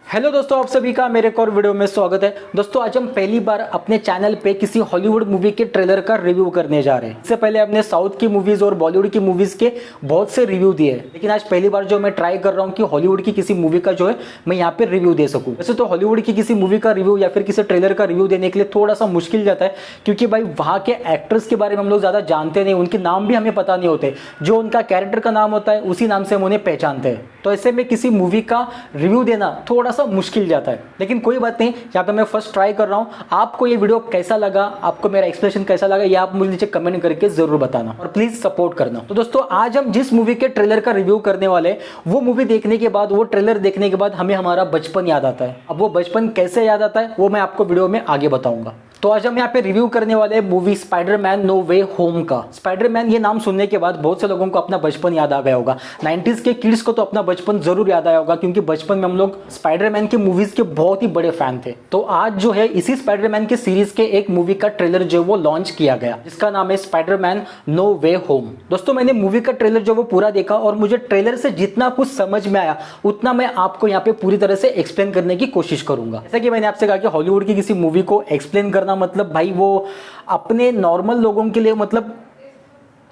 Hello दोस्तों, आप सभी का मेरे एक और वीडियो में स्वागत है। दोस्तों आज हम पहली बार अपने चैनल पे किसी हॉलीवुड मूवी के ट्रेलर का रिव्यू करने जा रहे हैं। इससे पहले हमने साउथ की मूवीज और बॉलीवुड की मूवीज के बहुत से रिव्यू दिए हैं, लेकिन आज पहली बार जो मैं ट्राई कर रहा हूँ कि हॉलीवुड की किसी मूवी का जो है मैं यहाँ पे रिव्यू दे सकूँ। वैसे तो हॉलीवुड की किसी मूवी का रिव्यू या फिर किसी ट्रेलर का रिव्यू देने के लिए थोड़ा सा मुश्किल जाता है, क्योंकि भाई वहाँ के एक्टर्स के बारे में हम लोग ज़्यादा जानते नहीं, उनके नाम भी हमें पता नहीं होते। जो उनका कैरेक्टर का नाम होता है उसी नाम से हम उन्हें पहचानते हैं। तो ऐसे में किसी मूवी का रिव्यू देना थोड़ा सा मुश्किल जाता है, लेकिन कोई बात नहीं, यहाँ पे मैं फर्स्ट ट्राई कर रहा हूँ। आपको ये वीडियो कैसा लगा, आपको मेरा एक्सप्लेनेशन कैसा लगा, ये आप मुझे नीचे कमेंट करके जरूर बताना और प्लीज सपोर्ट करना। तो दोस्तों आज हम जिस मूवी के ट्रेलर का रिव्यू करने वाले हैं, वो मूवी देखने के बाद, वो ट्रेलर देखने के बाद हमें हमारा बचपन याद आता है। अब वो बचपन कैसे याद आता है वो मैं आपको वीडियो में आगे बताऊंगा। तो आज हम यहाँ पे रिव्यू करने वाले हैं मूवी स्पाइडरमैन नो वे होम का। स्पाइडरमैन ये नाम सुनने के बाद बहुत से लोगों को अपना बचपन याद आ गया होगा। 90s के किड्स को तो अपना बचपन जरूर याद आया होगा, क्योंकि बचपन में हम लोग स्पाइडरमैन की मूवीज के बहुत ही बड़े फैन थे। तो आज जो है इसी स्पाइडरमैन के सीरीज के एक मूवी का ट्रेलर जो वो लॉन्च किया गया, जिसका नाम है स्पाइडरमैन नो वे होम। दोस्तों मैंने मूवी का ट्रेलर जो वो पूरा देखा और मुझे ट्रेलर से जितना कुछ समझ में आया उतना मैं आपको यहाँ पे पूरी तरह से एक्सप्लेन करने की कोशिश करूंगा। जैसा कि मैंने आपसे कहा कि हॉलीवुड की किसी मूवी को एक्सप्लेन करना मतलब भाई वो अपने नॉर्मल लोगों के लिए मतलब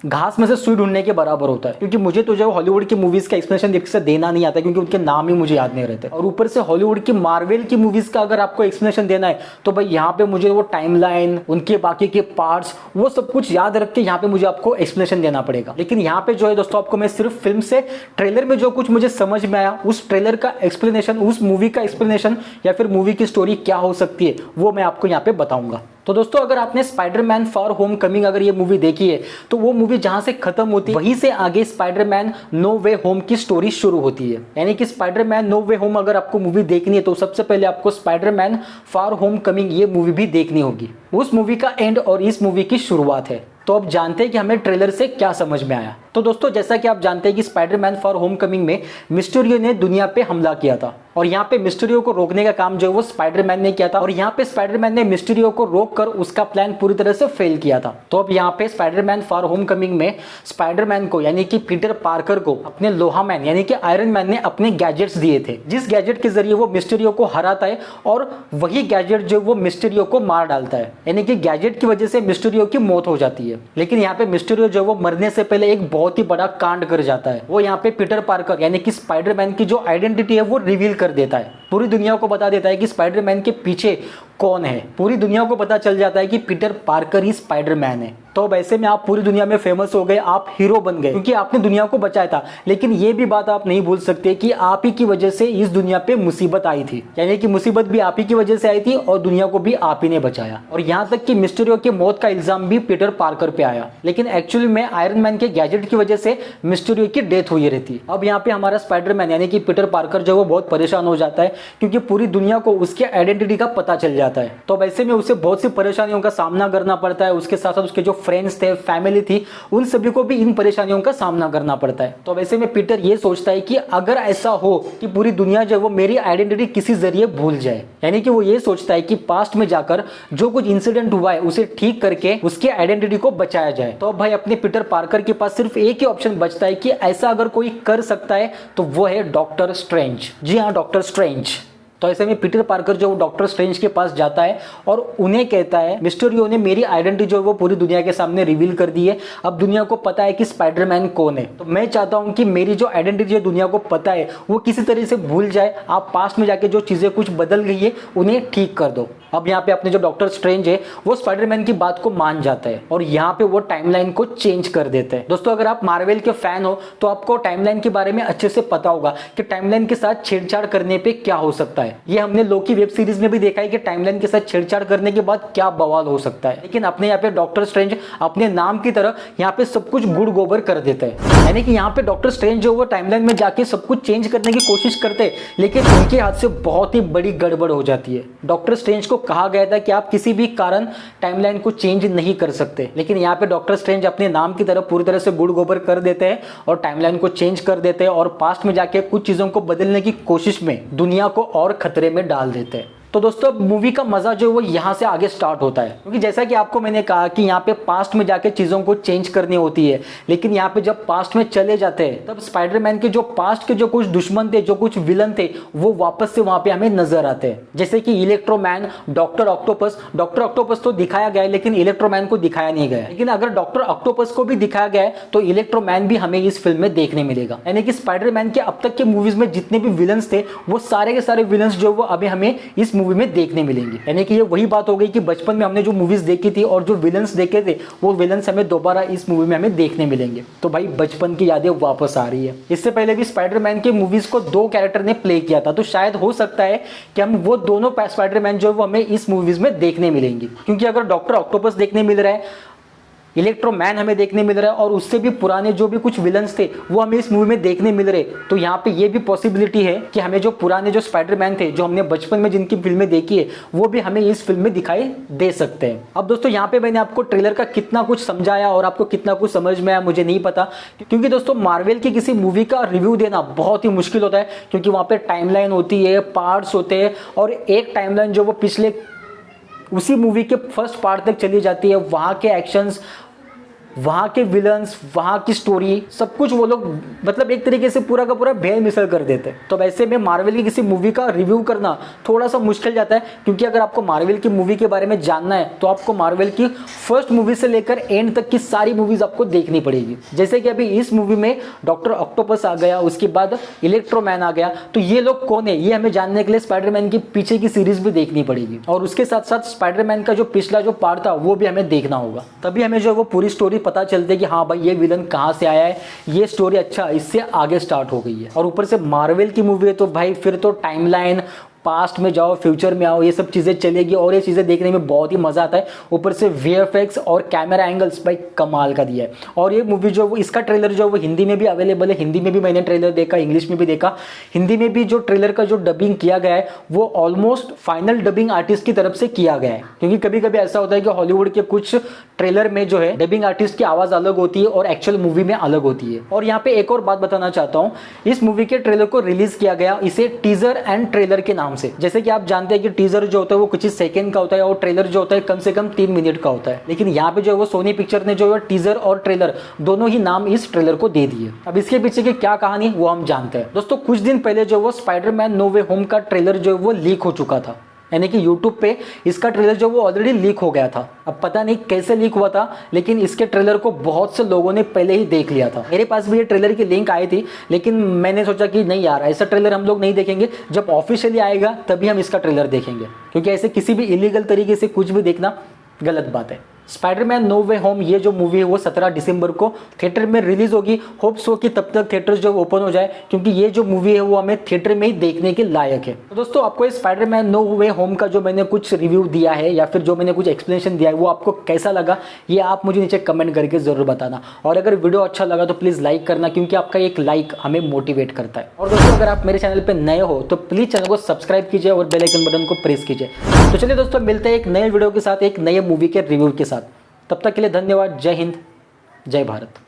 घास में से सुई ढूंढने के बराबर होता है, क्योंकि मुझे तो जो हॉलीवुड की मूवीज का एक्सप्लेनेशन ठीक से देना नहीं आता, क्योंकि उनके नाम ही मुझे याद नहीं रहते। और ऊपर से हॉलीवुड की मार्वल की मूवीज का अगर आपको एक्सप्लेनेशन देना है तो भाई यहाँ पे मुझे वो टाइमलाइन, उनके बाकी के पार्ट्स, वो सब कुछ याद रख के यहाँ पे मुझे आपको एक्सप्लेनेशन देना पड़ेगा। लेकिन यहाँ पे जो है दोस्तों, आपको मैं सिर्फ फिल्म से ट्रेलर में जो कुछ मुझे समझ में आया उस ट्रेलर का एक्सप्लेनेशन, उस मूवी का एक्सप्लेनेशन या फिर मूवी की स्टोरी क्या हो सकती है वो मैं आपको यहाँ पे बताऊंगा। तो दोस्तों अगर आपने स्पाइडरमैन फार होम कमिंग अगर ये मूवी देखी है, तो वो मूवी जहां से खत्म होती है वहीं से आगे स्पाइडरमैन नो वे होम की स्टोरी शुरू होती है। यानी कि स्पाइडरमैन नो वे होम अगर आपको मूवी देखनी है तो सबसे पहले आपको स्पाइडरमैन फार होम कमिंग ये मूवी भी देखनी होगी। उस मूवी का एंड और इस मूवी की शुरुआत है। तो अब जानते हैं कि हमें ट्रेलर से क्या समझ में आया। तो दोस्तों जैसा कि आप जानते हैं कि स्पाइडरमैन फॉर होम कमिंग में मिस्टीरियो ने दुनिया पे हमला किया था, और यहाँ पे मिस्टीरियो को रोकने का काम जो है वो स्पाइडरमैन ने किया था, और यहाँ पे स्पाइडरमैन ने मिस्टीरियो को रोककर उसका प्लान पूरी तरह से फेल किया था। तो अब यहाँ पे स्पाइडरमैन फॉर होम कमिंग में स्पाइडरमैन को यानी कि पीटर पार्कर को अपने लोहा मैन यानी कि आयरन मैन ने अपने गैजेट्स दिए थे, जिस गैजेट के जरिए वो मिस्टीरियो को हराता है और वही गैजेट जो वो मिस्टीरियो को मार डालता है। यानी कि गैजेट की वजह से मिस्टीरियो की मौत हो जाती है, लेकिन यहाँ पे मिस्टीरियो जो वो मरने से पहले एक बहुत ही बड़ा कांड कर जाता है। वो यहाँ पे पीटर पार्कर यानी कि स्पाइडरमैन की जो आइडेंटिटी है वो रिवील कर देता है, पूरी दुनिया को बता देता है कि स्पाइडरमैन के पीछे कौन है। पूरी दुनिया को पता चल जाता है कि पीटर पार्कर ही स्पाइडरमैन है। तो अब ऐसे में आप पूरी दुनिया में फेमस हो गए, आप हीरो बन गए, क्योंकि आपने दुनिया को बचाया था। लेकिन ये भी बात आप नहीं भूल सकते कि आप ही की वजह से इस दुनिया पे मुसीबत आई थी, यानी कि मुसीबत भी आप ही की वजह से आई थी और दुनिया को भी आप ही ने बचाया। और यहाँ तक कि मिस्टीरियो की मौत का इल्जाम भी पीटर पार्कर पे आया, लेकिन एक्चुअली में आयरन मैन के गैजेट की वजह से मिस्टीरियो की डेथ हुई रहती। अब यहाँ पे हमारा स्पाइडरमैन यानी कि पीटर पार्कर जो वो बहुत परेशान हो जाता है, क्योंकि पूरी दुनिया को उसके आइडेंटिटी का पता चल जाता है। तो वैसे में उसे बहुत सी परेशानियों का सामना करना पड़ता है। उसके साथ साथ उसके जो फ्रेंड्स थे, फैमिली थी, उन सभी को भी इन परेशानियों का सामना करना पड़ता है। तो वैसे में पीटर ये सोचता है कि अगर ऐसा हो कि पूरी दुनिया जो वो मेरी आइडेंटिटी किसी जरिए भूल जाए, यानी कि वो ये सोचता है कि पास्ट में जाकर जो कुछ इंसिडेंट हुआ है उसे ठीक करके उसकी आइडेंटिटी को बचाया जाए। तो भाई अपने पीटर पार्कर के पास सिर्फ एक ही ऑप्शन बचता है कि ऐसा अगर कोई कर सकता है तो वो है डॉक्टर स्ट्रेंज। जी हाँ, डॉक्टर स्ट्रेंज। तो ऐसे में पीटर पार्कर जो डॉक्टर स्ट्रेंज के पास जाता है और उन्हें कहता है मिस्टीरियो ने मेरी आइडेंटिटी जो है वो पूरी दुनिया के सामने रिवील कर दी है। अब दुनिया को पता है कि स्पाइडरमैन कौन है, तो मैं चाहता हूं कि मेरी जो आइडेंटिटी जो दुनिया को पता है वो किसी तरह से भूल जाए। आप पास्ट में जाके जो चीजें कुछ बदल गई है उन्हें ठीक कर दो। अब यहाँ पे अपने जो डॉक्टर स्ट्रेंज है वो स्पाइडरमैन की बात को मान जाता है और यहाँ पे वो टाइमलाइन को चेंज कर देते हैं। दोस्तों अगर आप मार्वल के फैन हो तो आपको टाइमलाइन के बारे में अच्छे से पता होगा कि टाइमलाइन के साथ छेड़छाड़ करने पे क्या हो सकता है। ये हमने लोकी वेब सीरीज में भी देखा है कि टाइमलाइन के साथ छेड़छाड़ करने के बाद क्या बवाल हो सकता है। लेकिन अपने यहाँ पे डॉक्टर स्ट्रेंज अपने नाम की तरह यहाँ पे सब कुछ गुड़ गोबर कर देता है, यानी कि यहाँ पे डॉक्टर स्ट्रेंज जो वो टाइमलाइन में जाके सब कुछ चेंज करने की कोशिश करते हैं, लेकिन उनके हाथ से बहुत ही बड़ी गड़बड़ हो जाती है। डॉक्टर स्ट्रेंज को कहा गया था कि आप किसी भी कारण टाइमलाइन को चेंज नहीं कर सकते, लेकिन यहाँ पे डॉक्टर स्ट्रेंज अपने नाम की तरफ पूरी तरह से गुड़ गोबर कर देते हैं और टाइमलाइन को चेंज कर देते हैं और पास्ट में जाके कुछ चीजों को बदलने की कोशिश में दुनिया को और खतरे में डाल देते हैं। तो दोस्तों मूवी का मजा जो है वो यहाँ से आगे स्टार्ट होता है, क्योंकि जैसा कि आपको मैंने कहा कि यहाँ पे पास्ट में जाके चीजों को चेंज करनी होती है, लेकिन यहाँ पे जब पास्ट में चले जाते हैं तब स्पाइडरमैन के जो पास्ट के जो कुछ दुश्मन थे, जो कुछ विलन थे, वो वापस से वहां पे हमें नजर आते हैं। जैसे कि इलेक्ट्रोमैन, डॉक्टर ऑक्टोपस तो दिखाया गया है लेकिन इलेक्ट्रोमैन को दिखाया नहीं गया। लेकिन अगर डॉक्टर ऑक्टोपस को भी दिखाया गया है तो इलेक्ट्रोमैन भी हमें इस फिल्म में देखने मिलेगा। यानी कि स्पाइडरमैन के अब तक के मूवीज में जितने भी विलन्स थे वो सारे के सारे विलन्स जो वो अभी हमें इस मूवी में देखने मिलेंगे। यानी कि ये वही बात हो गई कि बचपन में हमने जो मूवीज देखी थी और जो विलन्स देखे थे वो विलन्स हमें दोबारा इस मूवी में हमें देखने मिलेंगे। तो भाई बचपन की यादें वापस आ रही है। इससे पहले भी स्पाइडरमैन के मूवीज को 2 कैरेक्टर ने प्ले किया था, तो शायद हो सकता है कि हम वो दोनों स्पाइडरमैन जो है वो हमें इस मूवीज में देखने मिलेंगे। क्योंकि अगर डॉक्टर ऑक्टोपस देखने मिल रहा है, इलेक्ट्रोमैन हमें देखने मिल रहा है और उससे भी पुराने जो भी कुछ विलन्स थे वो हमें इस मूवी में देखने मिल रहे, तो यहाँ पे ये भी पॉसिबिलिटी है कि हमें जो पुराने जो स्पाइडरमैन थे, जो हमने बचपन में जिनकी फिल्में देखी है, वो भी हमें इस फिल्म में दिखाई दे सकते हैं। अब दोस्तों यहाँ पे मैंने आपको ट्रेलर का कितना कुछ समझाया और आपको कितना कुछ समझ में आया मुझे नहीं पता, क्योंकि दोस्तों मार्वल की किसी मूवी का रिव्यू देना बहुत ही मुश्किल होता है, क्योंकि वहाँ पे टाइमलाइन होती है, पार्ट्स होते हैं और एक टाइमलाइन जो वो पिछले उसी मूवी के फर्स्ट पार्ट तक चली जाती है। वहाँ के एक्शंस, वहाँ के विलन्स, वहाँ की स्टोरी, सब कुछ वो लोग मतलब एक तरीके से पूरा का पूरा भेड़ मिसल कर देते हैं। तो वैसे में मार्वल की किसी मूवी का रिव्यू करना थोड़ा सा मुश्किल जाता है, क्योंकि अगर आपको मार्वल की मूवी के बारे में जानना है तो आपको मार्वल की फर्स्ट मूवी से लेकर एंड तक की सारी मूवीज आपको देखनी पड़ेगी। जैसे कि अभी इस मूवी में डॉक्टर ऑक्टोपस आ गया, उसके बाद इलेक्ट्रोमैन आ गया, तो ये लोग कौन है ये हमें जानने के लिए स्पाइडरमैन की पीछे की सीरीज भी देखनी पड़ेगी और उसके साथ साथ स्पाइडरमैन का जो पिछला जो पार्ट था वो भी हमें देखना होगा। तभी हमें जो है वो पूरी स्टोरी पता चलती है कि हाँ भाई ये विलन कहाँ से आया है, ये स्टोरी अच्छा इससे आगे स्टार्ट हो गई है। और ऊपर से मार्वल की मूवी है तो भाई फिर तो टाइमलाइन, पास्ट में जाओ फ्यूचर में आओ, ये सब चीज़ें चलेगी और ये चीज़ें देखने में बहुत ही मज़ा आता है। ऊपर से VFX और कैमरा एंगल्स भाई कमाल का दिया है। और ये मूवी जो वो इसका ट्रेलर जो वो हिंदी में भी अवेलेबल है, हिंदी में भी मैंने ट्रेलर देखा, इंग्लिश में भी देखा। हिंदी में भी जो ट्रेलर का जो डबिंग किया गया है वो ऑलमोस्ट फाइनल डबिंग आर्टिस्ट की तरफ से किया गया है, क्योंकि कभी कभी ऐसा होता है कि हॉलीवुड के कुछ ट्रेलर में जो है डबिंग आर्टिस्ट की आवाज़ अलग होती है और एक्चुअल मूवी में अलग होती है। और यहाँ पे एक और बात बताना चाहता हूँ, इस मूवी के ट्रेलर को रिलीज किया गया इसे टीजर एंड ट्रेलर के नाम से। जैसे कि आप जानते हैं कि टीजर जो होता है वो कुछ ही सेकंड का होता है और ट्रेलर जो होता है कम से कम 3 मिनट का होता है, लेकिन यहाँ पे जो है वो सोनी पिक्चर ने जो है टीजर और ट्रेलर दोनों ही नाम इस ट्रेलर को दे दिए। अब इसके पीछे की क्या कहानी वो हम जानते हैं। दोस्तों कुछ दिन पहले जो वो स्पाइडरमैन नो वे होम का ट्रेलर जो है वो लीक हो चुका था, यानी कि YouTube पे इसका ट्रेलर जो वो ऑलरेडी लीक हो गया था। अब पता नहीं कैसे लीक हुआ था, लेकिन इसके ट्रेलर को बहुत से लोगों ने पहले ही देख लिया था। मेरे पास भी ये ट्रेलर की लिंक आई थी, लेकिन मैंने सोचा कि नहीं यार ऐसा ट्रेलर हम लोग नहीं देखेंगे, जब ऑफिशियली आएगा तभी हम इसका ट्रेलर देखेंगे, क्योंकि ऐसे किसी भी इलीगल तरीके से कुछ भी देखना गलत बात है। स्पाइडरमैन नो वे होम ये जो मूवी है वो 17 दिसंबर को थिएटर में रिलीज होगी। होप्स हो कि तब तक थिएटर्स जो ओपन हो जाए, क्योंकि ये जो मूवी है वो हमें थिएटर में ही देखने के लायक है। तो दोस्तों आपको ये स्पाइडरमैन नो वे होम का जो मैंने कुछ रिव्यू दिया है या फिर जो मैंने कुछ एक्सप्लेनेशन दिया है वो आपको कैसा लगा ये आप मुझे नीचे कमेंट करके जरूर बताना। और अगर वीडियो अच्छा लगा तो प्लीज़ लाइक करना, क्योंकि आपका एक लाइक हमें मोटिवेट करता है। और दोस्तों अगर आप मेरे चैनल पर नए हो तो प्लीज़ चैनल को सब्सक्राइब कीजिए और बेल आइकन बटन को प्रेस कीजिए। तो चलिए दोस्तों मिलते हैं एक नए वीडियो के साथ, एक नए मूवी के रिव्यू के साथ। तब तक के लिए धन्यवाद। जय हिंद, जय भारत।